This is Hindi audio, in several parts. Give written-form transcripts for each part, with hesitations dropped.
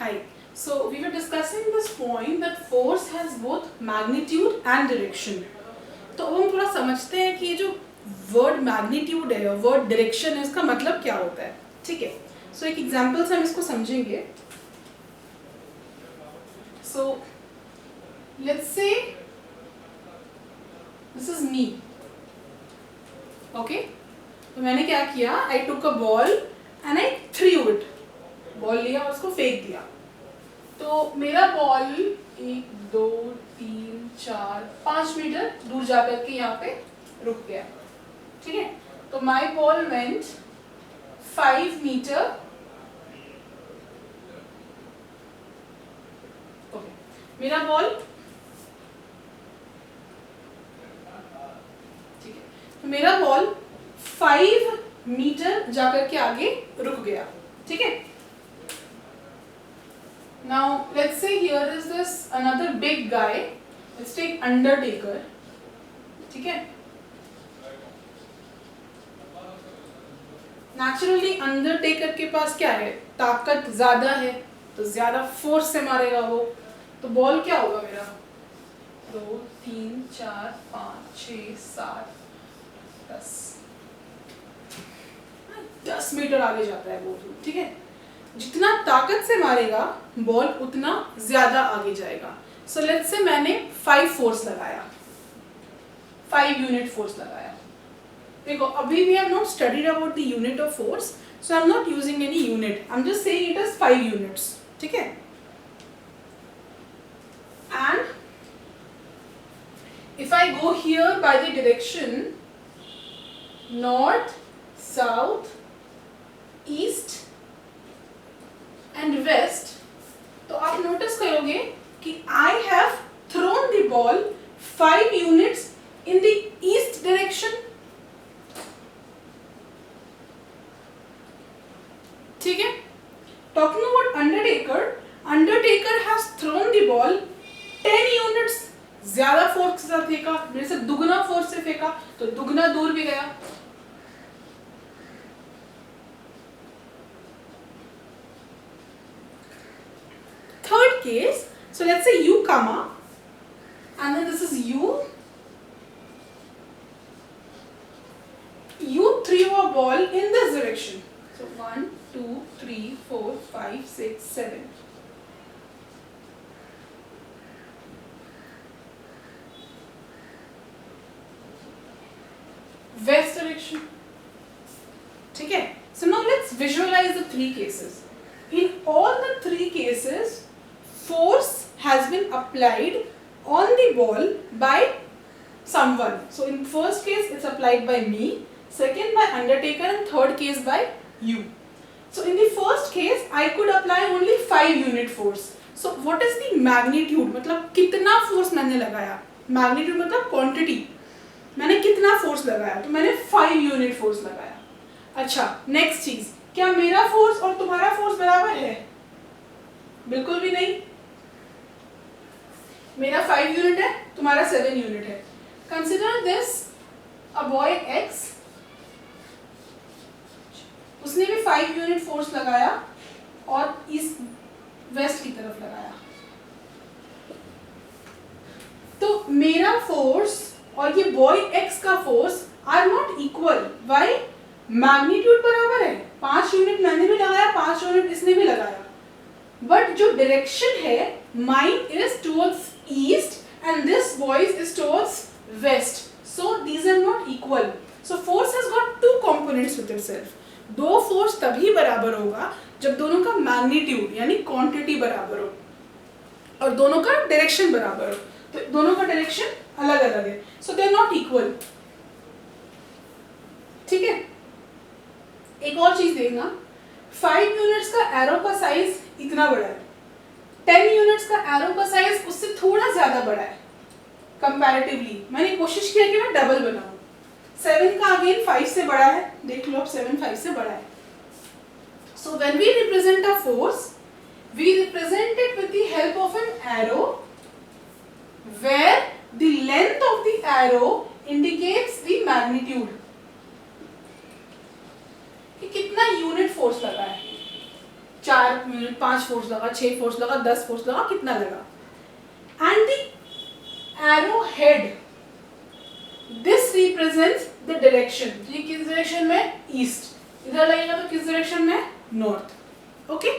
Hi. So we were discussing this point that force has both magnitude and direction. तो अब हम थोड़ा समझते हैं कि ये जो वर्ड मैग्नीट्यूड है और वर्ड डायरेक्शन है इसका मतलब क्या होता है. ठीक है. सो एक एग्जांपल से हम इसको समझेंगे. So let's say this is me. Okay. तो मैंने क्या किया, I took a ball and I threw it. Ball लिया और उसको फेंक दिया. तो मेरा बॉल 1 2 3 4 5 मीटर दूर जाकर के यहाँ पे रुक गया. ठीक है. तो माई बॉल वेंट 5 मीटर. ओके. मेरा बॉल, ठीक है, तो मेरा बॉल 5 मीटर जाकर के आगे रुक गया. ठीक है. Now let's say here is this another big guy. Let's take Undertaker. ठीक है. Naturally Undertaker के पास क्या है, ताकत ज्यादा है, तो ज्यादा फोर्स से मारेगा वो. तो बॉल क्या होगा मेरा, 2 3 4 5 6 7 10 मीटर आगे जाता है बॉल. ठीक है. जितना ताकत से मारेगा बॉल उतना ज्यादा आगे जाएगा. सो लेट्स से मैंने 5 फोर्स लगाया, 5 यूनिट फोर्स लगाया. देखो अभी we have not studied about the unit of force, so I am not using any unit. I am just saying it is 5 units. ठीक है. And if I go here by the direction north, south, east and west, तो आप नोटिस करोगे कि I have thrown the ball 5 units in the east direction. ठीक है. Talking about Undertaker has thrown the ball 10 units. ज्यादा फोर्स से फेंका, मेरे से दुगना फोर्स से फेंका, तो दुगना दूर भी गया. Third case, so let's say you come up and then this is you. You threw a ball in this direction. So 1 2 3 4 5 6 7. West direction. ठीक है. So now let's visualize the 3 cases. In all the 3 cases, force has been applied on the ball by someone. So in first case it's applied by me, second by Undertaker, and third case by you. So in the first case I could apply only 5 unit force. So what is the magnitude, मतलब कितना force मैंने लगाया. Magnitude मतलब quantity, मैंने कितना force लगाया, तो मैंने 5 unit force लगाया. अच्छा, next चीज, क्या मेरा force और तुम्हारा force बराबर है? बिल्कुल भी नहीं. मेरा 5 यूनिट है, तुम्हारा 7 यूनिट है. Consider this a boy X, उसने भी 5 यूनिट फोर्स लगाया और ईस्ट वेस्ट की तरफ लगाया. तो मेरा फोर्स और ये बॉय X का force are not equal. Why? Magnitude बराबर है. 5 यूनिट मैंने भी लगाया, 5 यूनिट इसने भी लगाया, बट जो डायरेक्शन है, mine is towards east and this boy's is towards west. So these are not equal. So force has got 2 components with itself. दो फोर्स तभी बराबर होगा जब दोनों का मैग्नीट्यूड यानी क्वांटिटी बराबर हो और दोनों का डायरेक्शन बराबर हो. तो दोनों का डायरेक्शन अलग अलग है, सो दे आर नॉट इक्वल. ठीक है. एक और चीज देखना, 5 यूनिट्स का एरो का साइज इतना बड़ा है, 10 यूनिट्स का एरो का साइज उससे थोड़ा ज्यादा बड़ा है कंपैरेटिवली. मैंने कोशिश किया कि मैं डबल बनाऊं. 7 का अगेन 5 से बड़ा है, देख लो अब 7 5 से बड़ा है. So when we represent a force, we represent it with the help of an arrow where the length of the arrow indicates the magnitude. कितना यूनिट फोर्स लगा है. 4 यूनिट 5 फोर्स लगा, 6 फोर्स लगा, 10 फोर्स लगा, कितना लगा. And the arrow head, this represents the direction. ये किस डायरेक्शन में? ईस्ट. इधर लगेगा तो किस डायरेक्शन में? North. Okay,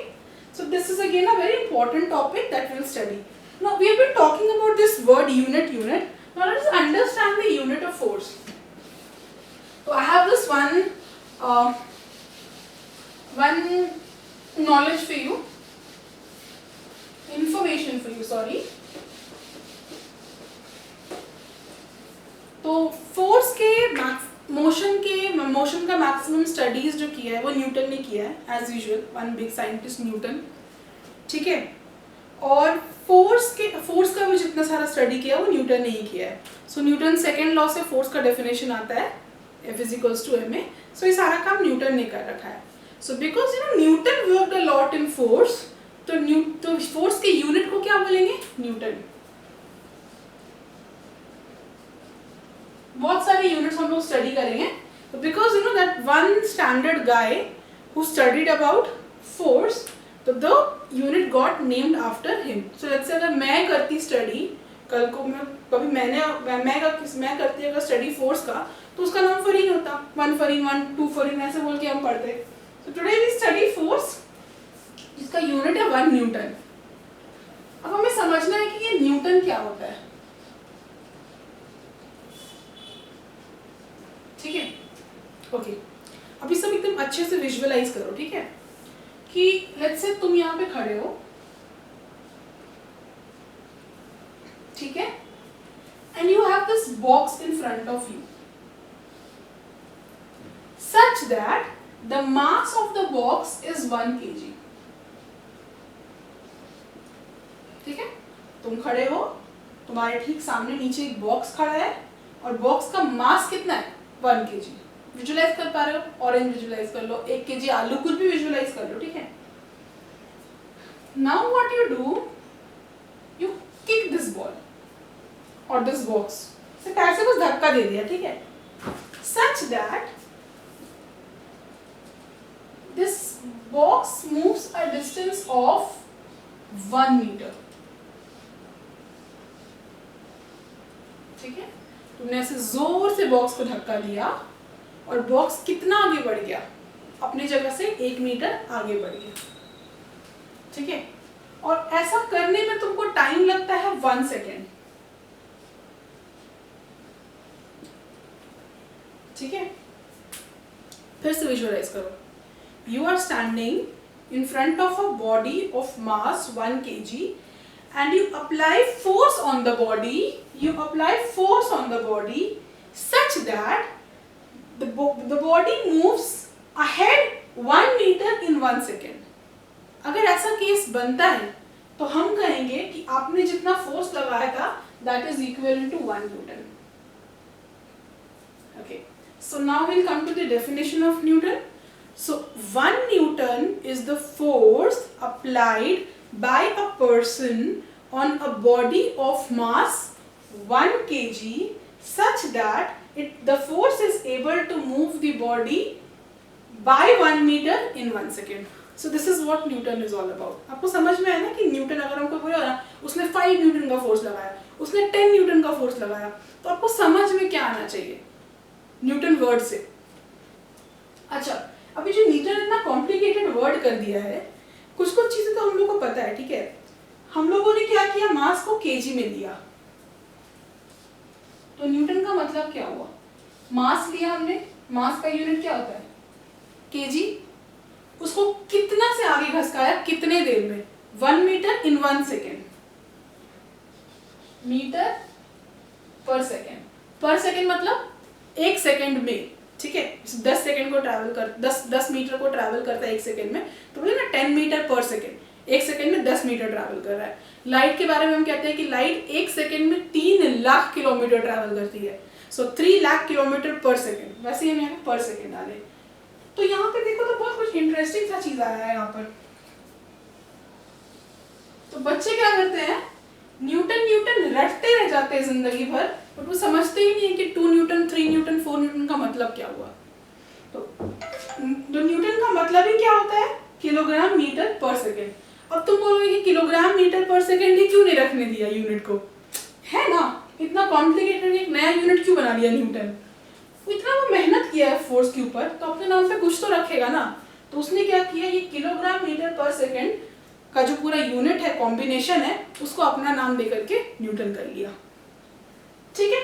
so this is again a very important topic that we will study. Now we have been talking about this word unit. Now let us understand the unit of force. So I have this one knowledge for you, information for you, sorry. तो फोर्स के मोशन का मैक्सिमम स्टडीज जो किया है वो न्यूटन ने किया है, as usual, one big scientist Newton. ठीक है, और फोर्स का भी जितना सारा स्टडी किया वो न्यूटन ने ही किया है. सो न्यूटन सेकेंड लॉ से फोर्स का डेफिनेशन आता है, F = ma. सो ये सारा काम न्यूटन ने कर रखा है. So because Newton worked a lot in force, तो फोर्स के यूनिट को क्या बोलेंगे? न्यूटन. बहुत सारे यूनिट्स हम लोग स्टडी करेंगे, because that one standard guy who studied about force, तो the unit got named after him. So let's say अगर मैं करती स्टडी, कल को मैं करती अगर स्टडी फोर्स का, तो उसका नाम फरीन होता. 1 फरीन 1, 2 फरीन ऐसे बोल के हम पढ़ते. तो टुडे वी स्टडी फोर्स जिसका यूनिट है 1 न्यूटन. अब हमें समझना है कि ये न्यूटन क्या होता है. ठीक है, ओके. अभी सब एकदम अच्छे से विजुअलाइज करो. ठीक है, कि लेट्स से तुम यहाँ पे खड़े हो, ठीक है, and you have this box in front of you such that the mass of the box is 1 kg. ठीक है, तुम खड़े हो, तुम्हारे ठीक सामने नीचे एक बॉक्स खड़ा है, और बॉक्स का मास कितना है? 1 kg. विजुअलाइज कर पा रहे हो? ऑरेंज विजुअलाइज कर लो, 1 kg आलू, कुछ भी विजुअलाइज कर लो. ठीक है, now what you do, you kick this ball और दिस बॉक्स से पैर से कुछ धक्का दे दिया. ठीक है, such that this box moves a distance of 1 meter. ठीक है, तुमने ऐसे जोर से बॉक्स को धक्का दिया और बॉक्स कितना आगे बढ़ गया? अपनी जगह से 1 मीटर आगे बढ़ गया. ठीक है, और ऐसा करने में तुमको टाइम लगता है 1 सेकेंड. ठीक है, फिर से विजुअलाइज करो. You are standing in front of a body of mass 1 kg and you apply force on the body, such that the body moves ahead 1 meter in 1 second. अगर ऐसा केस बनता है तो हम कहेंगे कि आपने जितना फोर्स लगाया था that is equivalent to 1 Newton. Okay, so now we'll come to the definition of Newton. So 1 Newton is the force applied by a person on a body of mass 1 kg such that the force is able to move the body by 1 meter in 1 second. So this is what Newton is all about. आपको समझ में आया ना कि न्यूटन, अगर हमको बोला ना उसने 5 न्यूटन का फोर्स लगाया, उसने 10 न्यूटन का फोर्स लगाया, तो आपको समझ में क्या आना चाहिए न्यूटन वर्ड से. अच्छा, अभी जो न्यूटन ने इतना कॉम्प्लिकेटेड वर्ड कर दिया है, कुछ चीजें तो हम लोग को पता है. ठीक है, हम लोगों ने क्या किया, मास को केजी में लिया. तो न्यूटन का मतलब क्या हुआ? मास लिया हमने, मास का यूनिट क्या होता है? केजी. उसको कितना से आगे घसकाया, कितने देर में? 1 मीटर इन 1 सेकेंड. Metre per second. पर सेकेंड मतलब 1 सेकेंड में. ठीक है, 10 सेकेंड को ट्रैवल कर 10 मीटर को ट्रैवल करता है 1 सेकेंड में, तो बोले ना 10 मीटर पर सेकेंड. 1 सेकेंड में 10 मीटर ट्रैवल कर रहा है. लाइट के बारे में हम कहते हैं कि लाइट 1 सेकेंड में 3 लाख किलोमीटर ट्रैवल करती है. सो 3 लाख किलोमीटर पर सेकेंड. वैसे हम यहाँ पर सेकेंड डाले. तो यहाँ पे देखो तो बहुत कुछ इंटरेस्टिंग सा चीज आया है यहाँ पर. तो बच्चे क्या करते हैं, न्यूटन रटते रह जाते हैं जिंदगी भर, और वो समझते ही नहीं है कि 2 न्यूटन, 3 न्यूटन, 4 न्यूटन का मतलब क्या हुआ. तो न्यूटन का मतलब ही क्या होता है किलोग्राम मीटर पर सेकेंड। अब तुम बोलोगे कि किलोग्राम मीटर पर सेकेंड ही क्यों नहीं रखने दिया यूनिट को, है ना, इतना कॉम्प्लिकेटेड एक नया यूनिट क्यों बना दिया न्यूटन। इतना वो मेहनत किया है फोर्स के ऊपर, तो अपने नाम पे कुछ तो रखेगा ना। तो उसने क्या किया, ये किलोग्राम मीटर पर सेकेंड का जो पूरा यूनिट है, कॉम्बिनेशन है, उसको अपना नाम दे करके न्यूटन कर लिया। ठीक है,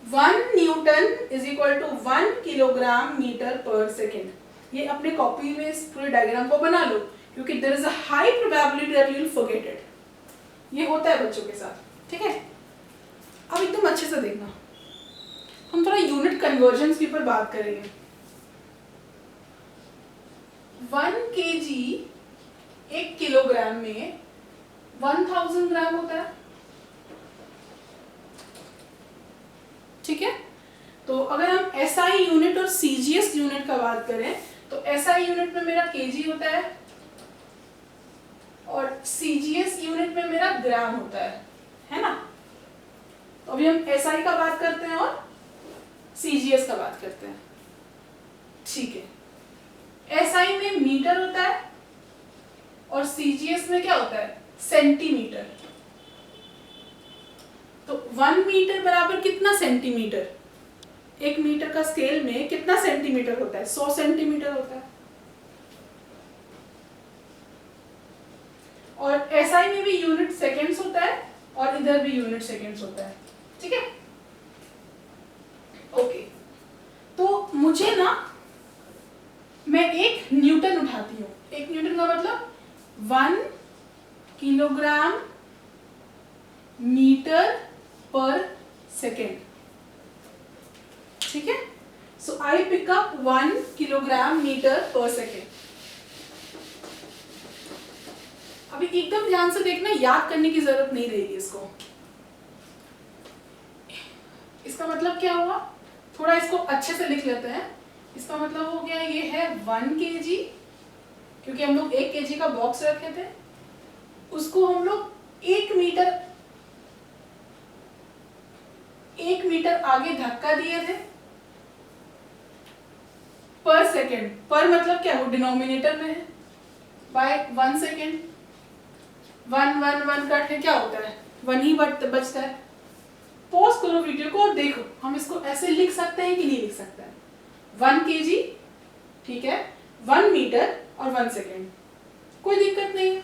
1 Newton is equal to 1 kilogram metre per second. ये अपने कॉपी में इस पूरे डायग्राम को बना लो, क्योंकि there is a high probability that you will forget it. ये होता है बच्चों के साथ। ठीक है, अब एकदम अच्छे से देखना, हम थोड़ा यूनिट कन्वर्जन्स के ऊपर बात करेंगे। 1 kg 1 किलोग्राम में 1000 ग्राम होता है। ठीक है, तो अगर हम SI यूनिट और CGS यूनिट का बात करें, तो SI यूनिट में मेरा kg होता है और CGS यूनिट में मेरा ग्राम होता है ना। तो अभी हम SI का बात करते हैं और CGS का बात करते हैं। ठीक है, SI में मीटर होता है और CGS में क्या होता है, सेंटीमीटर। तो 1 मीटर बराबर कितना सेंटीमीटर, 1 मीटर का स्केल में कितना सेंटीमीटर होता है, 100 सेंटीमीटर होता है। और SI में भी यूनिट सेकेंड्स होता है और इधर भी यूनिट सेकेंड्स होता है। ठीक है, ओके, तो मुझे ना, मैं एक न्यूटन उठाती हूँ। एक न्यूटन का मतलब 1 किलोग्राम मीटर पर सेकेंड। ठीक है, so I pick up 1 kilogram metre per second. अभी एकदम ध्यान से देखना, याद करने की जरूरत नहीं रहेगी इसको। इसका मतलब क्या हुआ, थोड़ा इसको अच्छे से लिख लेते हैं। इसका मतलब हो गया, ये है 1 kg, क्योंकि हम लोग 1 kg का बॉक्स रखे थे, उसको हम लोग 1 मीटर आगे धक्का दिए थे पर सेकेंड। पर मतलब क्या, वो डिनोमिनेटर में है, बाय 1 सेकेंड। 1 1 1 कट है, क्या होता है, 1 ही बचता है। पॉज करो वीडियो को और देखो, हम इसको ऐसे लिख सकते हैं कि नहीं लिख सकते हैं। 1 kg, ठीक है, 1 मीटर और 1 सेकेंड, कोई दिक्कत नहीं है।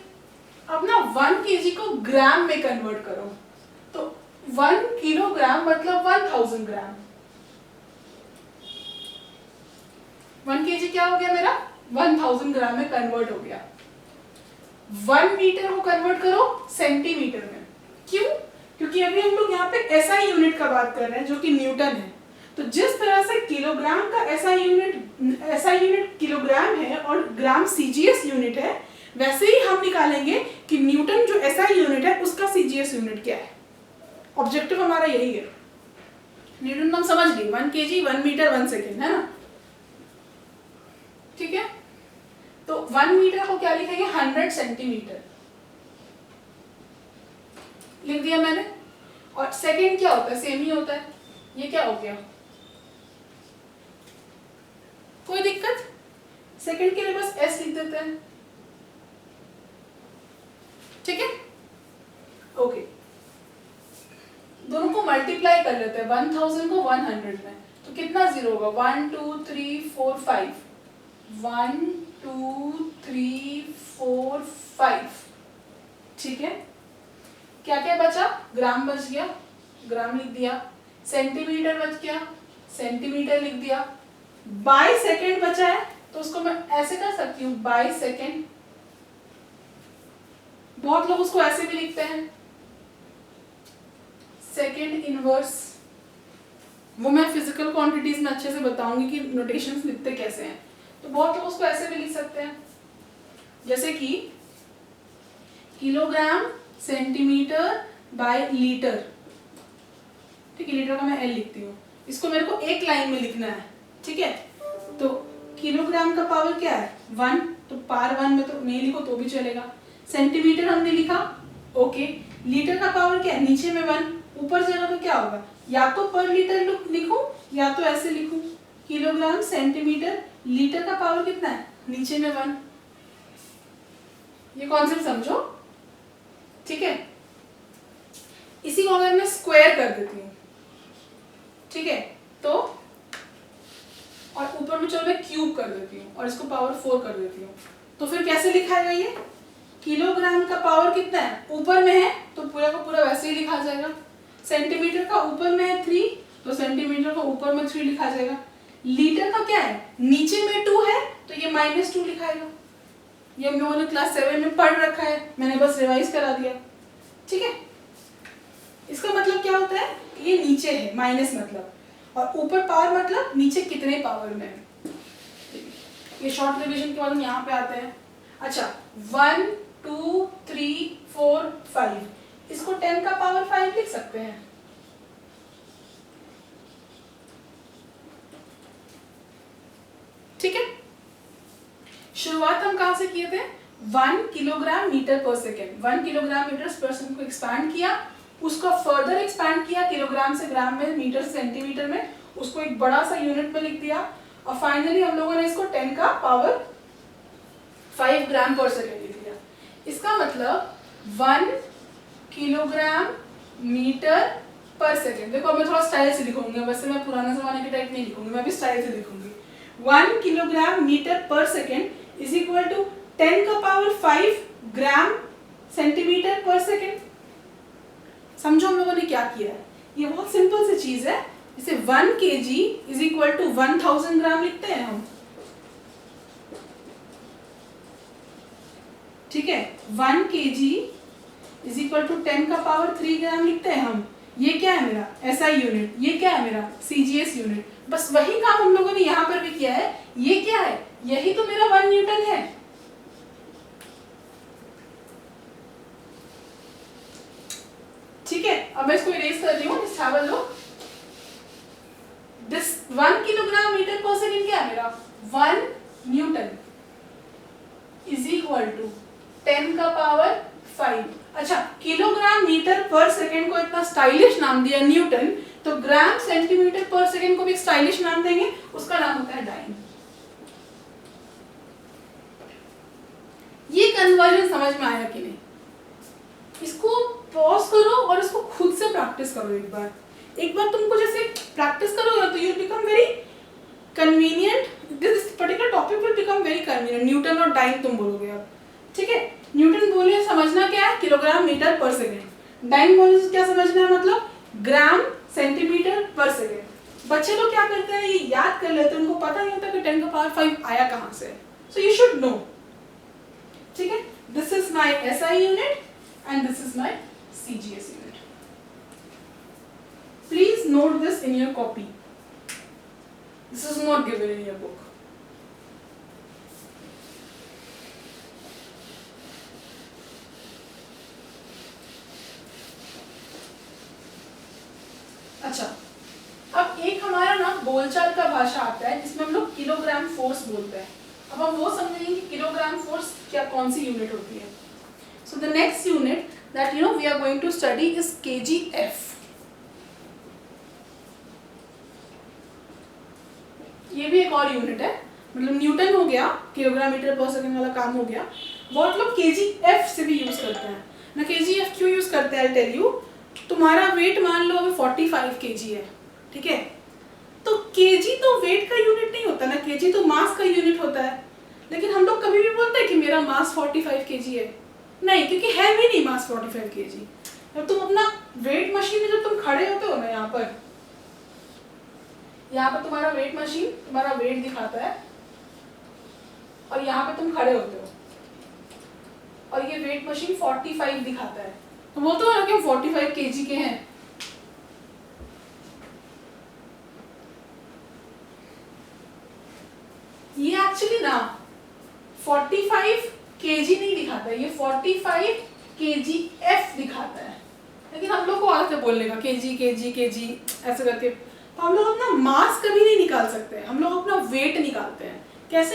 अब ना 1 kg को ग्राम में कन्वर्ट करो, तो 1 किलोग्राम मतलब 1000 ग्राम। 1 kg क्या हो गया मेरा, 1000 ग्राम में कन्वर्ट हो गया। 1 मीटर को कन्वर्ट करो सेंटीमीटर में। क्यों, क्योंकि अभी हम लोग यहाँ पे SI यूनिट का बात कर रहे हैं, जो कि न्यूटन है। तो जिस तरह से किलोग्राम का SI यूनिट किलोग्राम है और ग्राम CGS यूनिट है, वैसे ही हम निकालेंगे कि न्यूटन जो SI यूनिट है उसका CGS यूनिट क्या है। ऑब्जेक्टिव हमारा यही है। न्यूटन हम समझ गए, 1 kg 1 मीटर 1 सेकेंड, है ना। ठीक है, तो 1 मीटर को क्या लिखेंगे, 100 सेंटीमीटर लिख दिया मैंने। और सेकेंड क्या होता है, सेम ही होता है। ये क्या हो गया, कोई दिक्कत, सेकेंड के लिए बस S लिख देते हैं। ठीक है, ओके, दोनों को मल्टीप्लाई कर लेते हैं, 1000 को 100 में, तो कितना जीरो होगा, 1 2 3 4 5, 1 2 3 4 5। ठीक है, क्या क्या बचा, ग्राम बच गया, ग्राम लिख दिया। सेंटीमीटर बच गया, सेंटीमीटर लिख दिया। बाय सेकेंड बचा है, तो उसको मैं ऐसे कर सकती हूँ, बाय सेकेंड। बहुत लोग उसको ऐसे भी लिखते हैं, सेकेंड इनवर्स। वो मैं फिजिकल क्वांटिटीज में अच्छे से बताऊंगी कि नोटेशंस लिखते कैसे हैं। तो बहुत लोग उसको ऐसे भी लिख सकते हैं, जैसे कि किलोग्राम सेंटीमीटर बाय लीटर। ठीक है, लीटर का मैं L लिखती हूँ, इसको मेरे को एक लाइन में लिखना है। ठीक है, तो किलोग्राम का पावर क्या है, 1, तो पावर 1 में तो नहीं लिखो तो भी चलेगा। सेंटीमीटर हमने लिखा, ओके। लीटर का पावर क्या है, नीचे में 1, ऊपर जगह तो क्या होगा, या तो पर लीटर लिखूं या तो ऐसे लिखूं किलोग्राम सेंटीमीटर लीटर का पावर कितना है, नीचे में 1। ये कॉन्सेप्ट समझो, ठीक है। इसी को अगर मैं स्क्वायर कर देती हूँ, ठीक है, तो और ऊपर में चलो मैं क्यूब कर देती हूँ और इसको पावर 4 कर देती हूँ, तो फिर कैसे लिखा जाएगा ये? किलोग्राम का पावर कितना है, ऊपर में है तो पूरा का पूरा वैसे ही लिखा जाएगा। सेंटीमीटर का ऊपर में है 3, तो सेंटीमीटर का ऊपर में 3 लिखा जाएगा। लीटर का क्या है, नीचे में 2 है तो ये -2 लिखाएगा। ये हम लोगों ने क्लास 7 में पढ़ रखा है, मैंने बस रिवाइज करा दिया, ठीक है। इसका मतलब क्या होता है, ये नीचे है माइनस मतलब, और ऊपर पावर मतलब नीचे कितने पावर में है। ये शॉर्ट रिवीजन के बाद हम यहाँ पे आते हैं। अच्छा 1 2 3 4 5, इसको 10 का पावर 5 लिख सकते हैं। ठीक है, शुरुआत हम कहां से किए थे, 1 kilogram metre per second, 1 kilogram metre per second को एक्सपैंड किया, उसको फर्दर एक्सपैंड किया किलोग्राम से ग्राम में, मीटर से सेंटीमीटर में, उसको एक बड़ा सा यूनिट में लिख दिया, और फाइनली हम लोगों ने इसको 10 का पावर 5 ग्राम पर सेकेंड लिख दिया। इसका मतलब 1 किलोग्राम मीटर पर सेकेंड। देखो अब मैं थोड़ा स्टाइल से लिखूंगी, वैसे मैं पुराने जमाने के टाइप नहीं लिखूंगी, मैं भी स्टाइल से लिखूंगी। 1 kilogram metre per second is equal to 10 का पावर 5 ग्राम सेंटीमीटर पर सेकेंड। समझो हम लोगों ने क्या किया है, ये बहुत सिंपल सी चीज है। इसे 1 kg इज इक्वल टू 1000 ग्राम लिखते हैं हम, ठीक है। 1 kg इज इक्वल टू 10 का पावर 3 ग्राम लिखते हैं हम। ये क्या है मेरा SI यूनिट, ये क्या है मेरा CGS यूनिट। बस वही काम हम लोगों ने यहाँ पर भी किया है। ये क्या है, यही तो मेरा 1 न्यूटन है। ठीक है, अब मैं इसको इरेज कर रही हूँ, just have a look. This 1 kilogram metre per second क्या है मेरा, 1 न्यूटन इज इक्वल टू 10 का पावर 5। अच्छा, किलोग्राम मीटर पर सेकेंड को इतना स्टाइलिश नाम दिया न्यूटन, तो ग्राम सेंटीमीटर पर सेकेंड को भी एक स्टाइलिश नाम देंगे, उसका नाम होता है डाइन। ये कन्वर्जन समझ में आया कि नहीं? इसको पॉज करो और इसको खुद से प्रैक्टिस करो एक बार। तुमको जैसे प्रैक्टिस करोगे तो you become very convenient, this particular topic will become very convenient. Newton और डाइन तुम बोलोगे अब, ठीक है। न्यूटन बोले समझना क्या है, kilogram metre per second. Dine बोले क्या समझना है, मतलब ग्राम सेंटीमीटर पर सेकेंड। बच्चे लोग क्या करते हैं, ये याद कर लेते हैं, उनको पता नहीं होता कि 10 का पावर 5 आया कहाँ से। सो यू शुड नो, ठीक है। This is my SI unit and this is my CGS unit. Please note this in your copy. This is not given in your book. अच्छा, अब एक हमारा ना बोलचाल का भाषा आता है जिसमें हम लोग किलोग्राम फोर्स बोलते हैं। अब हम वो समझेंगे कि किलोग्राम फोर्स क्या कौन सी यूनिट होती है। So the next unit that we are going to study is kgf. ये भी एक और यूनिट है, मतलब न्यूटन हो गया, किलोग्राम मीटर पर सेकंड वाला काम हो गया, बहुत लोग kgf से भी यूज करते हैं ना। kgf क्यों यूज करते हैं, I'll tell you। तुम्हारा वेट मान लो अभी 45 kg है, ठीक है, तो kg तो वेट का यूनिट नहीं होता ना, kg तो मास का यूनिट होता है। लेकिन हम लोग कभी भी बोलते हैं कि मेरा मास 45 kg है, नहीं, क्योंकि है भी नहीं मास 45 kg। जब तुम अपना वेट मशीन में जब तुम खड़े होते हो ना, यहाँ पर तुम्हारा वेट मशीन तुम्हारा वेट दिखाता है, और यहाँ पे तुम खड़े होते हो और ये वेट मशीन 45 दिखाता है, तो बोलते हो ना कि 45 kg के हैं। ये एक्चुअली ना 45 kg नहीं दिखाता है, ये 45 kgf दिखाता है। लेकिन हम लोग को आदत है बोलने का kg kg kg ऐसे करके, तो हम लोग अपना मास कभी नहीं निकाल सकते, हम लोग अपना वेट निकालते हैं। कैसे